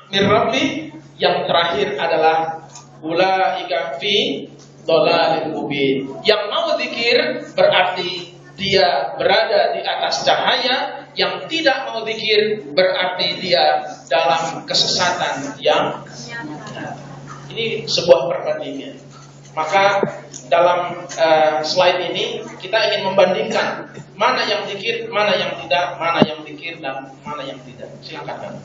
min rabbi, yang terakhir adalah ulaika fi dhalalin mubin. Yang mau zikir berarti dia berada di atas cahaya, yang tidak mau zikir berarti dia dalam kesesatan yang nyata. Ini sebuah perbandingan. Maka dalam slide ini kita ingin membandingkan mana yang zikir, mana yang tidak, mana yang zikir dan mana yang tidak. Silakan.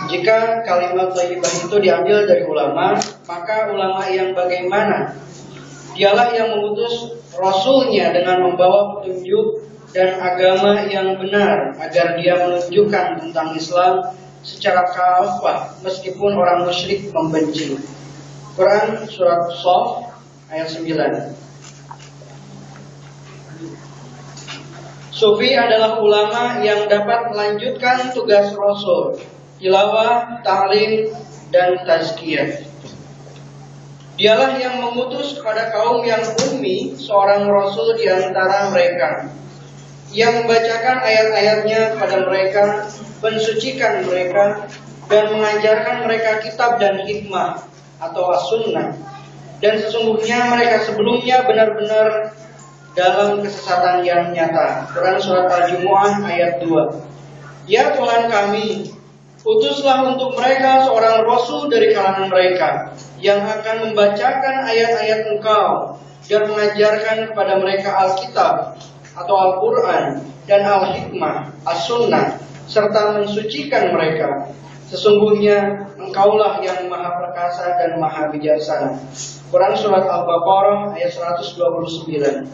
Jika kalimat thayyibah itu diambil dari ulama, maka ulama yang bagaimana? Dialah yang mengutus Rasulnya dengan membawa petunjuk dan agama yang benar, agar dia menunjukkan tentang Islam secara kafah, meskipun orang musyrik membenci. Quran surat Shaf ayat 9. Sufi adalah ulama yang dapat melanjutkan tugas Rasul, tilawah, ta'lim, dan tazkiyah. Dialah yang mengutus kepada kaum yang ummi seorang Rasul di antara mereka, yang membacakan ayat-ayatnya kepada mereka, mensucikan mereka, dan mengajarkan mereka kitab dan hikmah atau as-sunnah. Dan sesungguhnya mereka sebelumnya benar-benar dalam kesesatan yang nyata. Quran surat Al-Jumu'ah ayat 2. Ya Tuhan kami, utuslah untuk mereka seorang Rasul dari kalangan mereka, yang akan membacakan ayat-ayat Engkau dan mengajarkan kepada mereka Alkitab atau Al-Quran dan Al-Hikmah, As-Sunnah, serta mensucikan mereka. Sesungguhnya Engkaulah yang Maha Perkasa dan Maha Bijaksana. Quran surat Al-Baqarah ayat 129.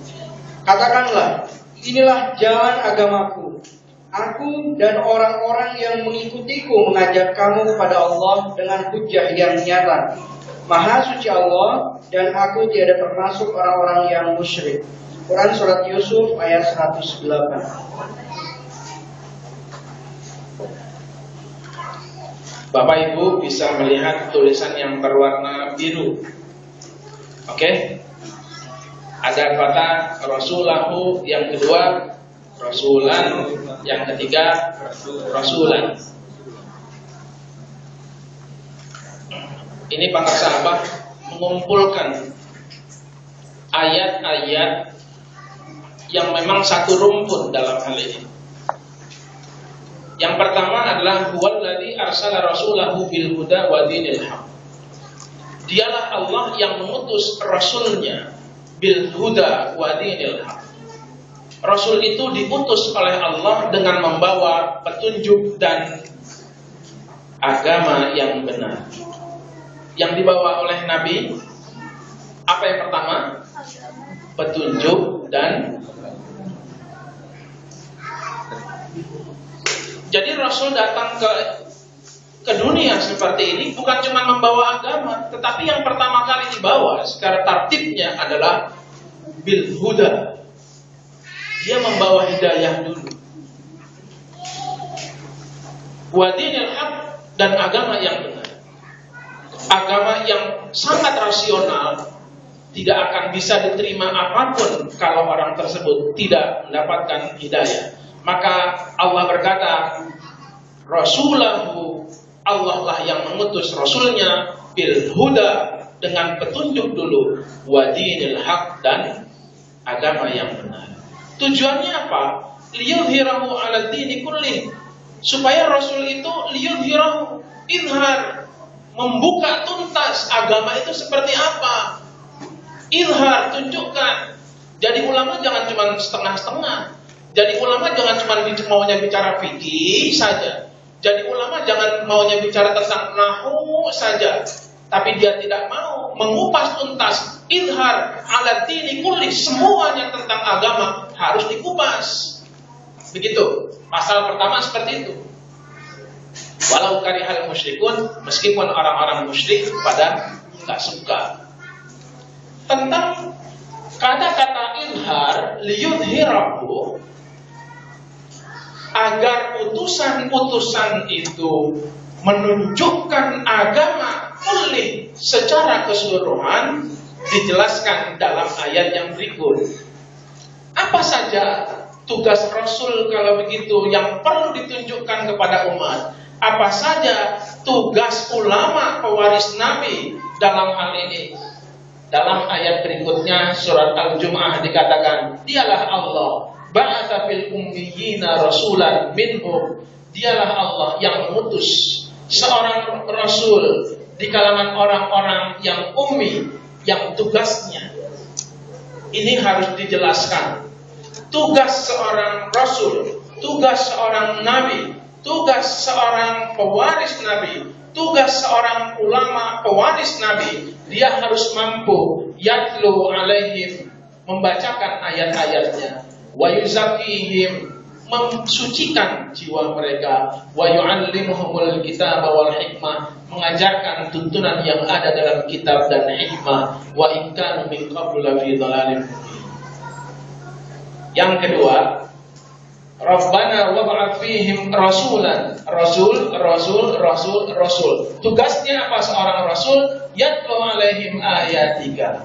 Katakanlah, inilah jalan agamaku. Aku dan orang-orang yang mengikutiku mengajak kamu kepada Allah dengan hujjah yang nyata. Maha suci Allah, dan aku tiada termasuk orang-orang yang musyrik. Quran surat Yusuf ayat 108. Bapak Ibu bisa melihat tulisan yang berwarna biru. Oke? Ada kata Rasulahu, yang kedua Rasulan, yang ketiga Rasulan. Ini para sahabat mengumpulkan ayat-ayat yang memang satu rumpun dalam hal ini. Yang pertama adalah huwallazi arsala rasulahu bil huda wa dinil haq. Dialah Allah yang mengutus rasulnya bil huda wa dinil haq. Rasul itu diutus oleh Allah dengan membawa petunjuk dan agama yang benar. Yang dibawa oleh Nabi, apa yang pertama? Petunjuk dan. Jadi Rasul datang ke dunia seperti ini bukan cuma membawa agama, tetapi yang pertama kali dibawa secara tertibnya adalah bil huda. Dia membawa hidayah dulu. Wa dinil haq, dan agama yang benar. Agama yang sangat rasional, tidak akan bisa diterima apapun kalau orang tersebut tidak mendapatkan hidayah. Maka Allah berkata, Rasulahu, Allah lah yang mengutus Rasulnya bil huda, dengan petunjuk dulu, wa dinil haq, dan agama yang benar. Tujuannya apa? Liyudhirahu ala dini kullih, supaya Rasul itu liyudhirahu, izhar, membuka tuntas agama itu seperti apa. Izhar, tunjukkan. Jadi ulama jangan cuma setengah-setengah. Jadi ulama jangan cuma maunya bicara fikih saja. Jadi ulama jangan maunya bicara tentang nahwu saja. Tapi dia tidak mau mengupas tuntas. Izhar ala dini kulli, semuanya tentang agama harus dikupas. Begitu. Pasal pertama seperti itu. Walau karihal musyrikun, meskipun orang-orang musyrik pada nggak suka. Tentang kata-kata izhar, liyudhirahu, agar utusan-utusan itu menunjukkan agama kulli secara keseluruhan, dijelaskan dalam ayat yang berikut. Apa saja tugas Rasul kalau begitu yang perlu ditunjukkan kepada umat? Apa saja tugas ulama pewaris Nabi dalam hal ini? Dalam ayat berikutnya surat Al-Jumu'ah dikatakan, dialah Allah ba'atsa fil ummiyina rasulan minhum. Dialah Allah yang mengutus seorang rasul di kalangan orang-orang yang ummi, yang tugasnya ini harus dijelaskan. Tugas seorang rasul, tugas seorang nabi, tugas seorang pewaris nabi, tugas seorang ulama pewaris nabi, dia harus mampu yatlu alaihim, membacakan ayat-ayatnya, wa yuzakkihim, mensucikan jiwa mereka, wa yu'allimuhumul kitaba wal hikmah, mengajarkan tuntunan yang ada dalam kitab dan hikmah, wa in kanu min qablu lafi dhalalin mubin. Yang kedua, Rabbana wab'ats fihim rasulan. Rasul. Tugasnya apa seorang rasul? Yatlu alaihim ayatika,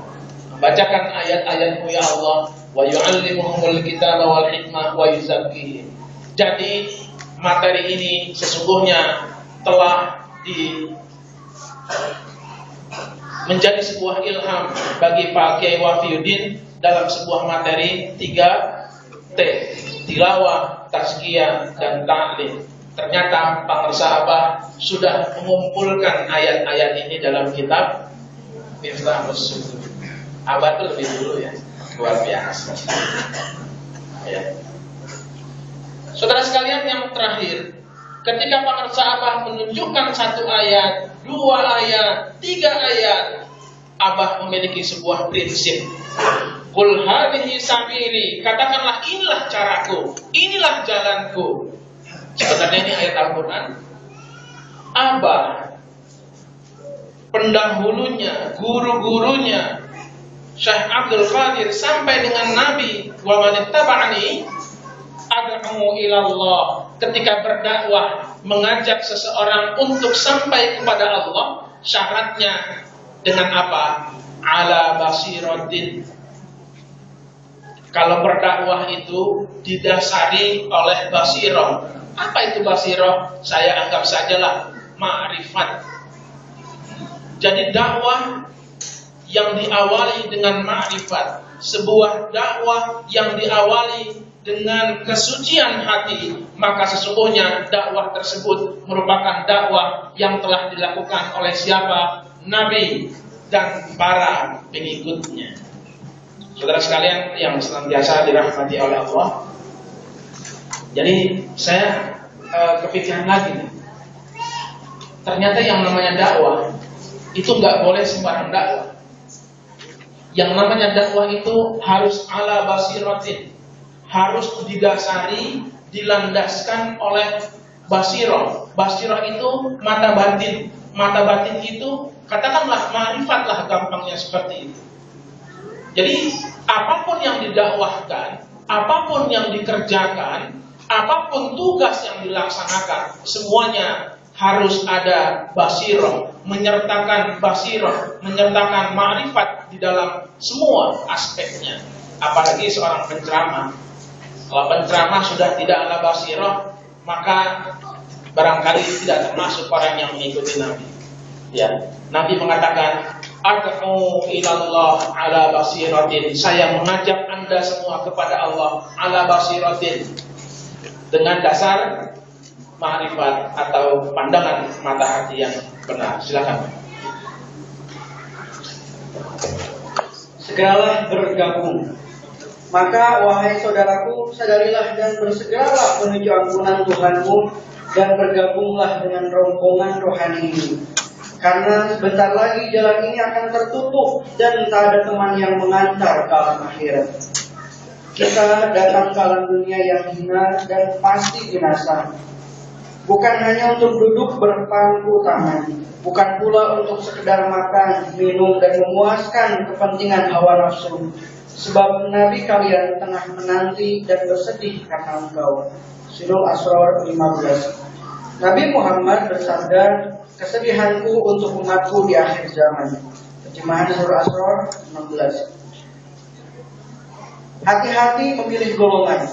membacakan ayat-ayatmu ya Allah, wa yu'allimuhumul kitaba wal hikmah wa yuzakkihim. Jadi materi ini sesungguhnya telah menjadi sebuah ilham bagi Pak Kiai Wafiuddin dalam sebuah materi 3T, tilawah, tazkiyah, dan ta'lim. Ternyata Pak Sahabat sudah mengumpulkan ayat-ayat ini dalam kitab Miftahus Sudur. Abad itu lebih dulu ya, luar biasa. Ya. Saudara sekalian, yang terakhir, ketika Pak Sahabat menunjukkan 1 ayat, 2 ayat, 3 ayat, Abah memiliki sebuah prinsip. Qul hadhihi sabili, katakanlah inilah caraku, inilah jalanku. Sebenarnya ini ayat Al-Quran. Abah, pendahulunya, guru-gurunya Syekh Abdul Qadir sampai dengan Nabi, wa man ittaba'ani ad'u ilallah, ketika berdakwah mengajak seseorang untuk sampai kepada Allah, syaratnya dengan apa? Ala basiratin. Kalau berdakwah itu didasari oleh basirah. Apa itu basirah? Saya anggap sajalah ma'rifat. Jadi dakwah yang diawali dengan ma'rifat, sebuah dakwah yang diawali dengan kesucian hati, maka sesungguhnya dakwah tersebut merupakan dakwah yang telah dilakukan oleh siapa? Nabi dan para pengikutnya. Saudara sekalian yang senantiasa dirahmati oleh Allah. Jadi saya kepikiran lagi nih. Ternyata yang namanya dakwah itu nggak boleh sembarang dakwah. Yang namanya dakwah itu harus ala basiratin, harus didasari, dilandaskan oleh basirah. Basirah itu mata batin. Mata batin itu katakanlah ma'rifatlah, gampangnya seperti itu. Jadi apapun yang didakwahkan, apapun yang dikerjakan, apapun tugas yang dilaksanakan, semuanya harus ada basirah, menyertakan basirah, menyertakan ma'rifat di dalam semua aspeknya. Apalagi seorang penceramah. Kalau penceramah sudah tidak ada basirah, maka barangkali tidak termasuk orang yang mengikuti Nabi. Ya, Nabi mengatakan, ad'u ilallah ala basiratin. Saya mengajak Anda semua kepada Allah ala basiratin, dengan dasar ma'rifat atau pandangan mata hati yang benar. Silakan. Segeralah bergabung. Maka wahai saudaraku, sadarilah dan bersegeralah menuju ampunan Tuhanmu, dan bergabunglah dengan rombongan rohani ini. Karena sebentar lagi jalan ini akan tertutup dan tak ada teman yang mengantar ke alam akhirat. Kita datang ke alam dunia yang hina dan pasti binasa. Bukan hanya untuk duduk berpangku tangan, bukan pula untuk sekedar makan, minum, dan memuaskan kepentingan hawa nafsu. Sebab Nabi kalian tengah menanti dan bersedih karena engkau. Surah Asrar 15. Nabi Muhammad bersabda, kesedihanku untuk umatku di akhir zaman. Terjemahan Surah Asrar 16. Hati-hati memilih golongan.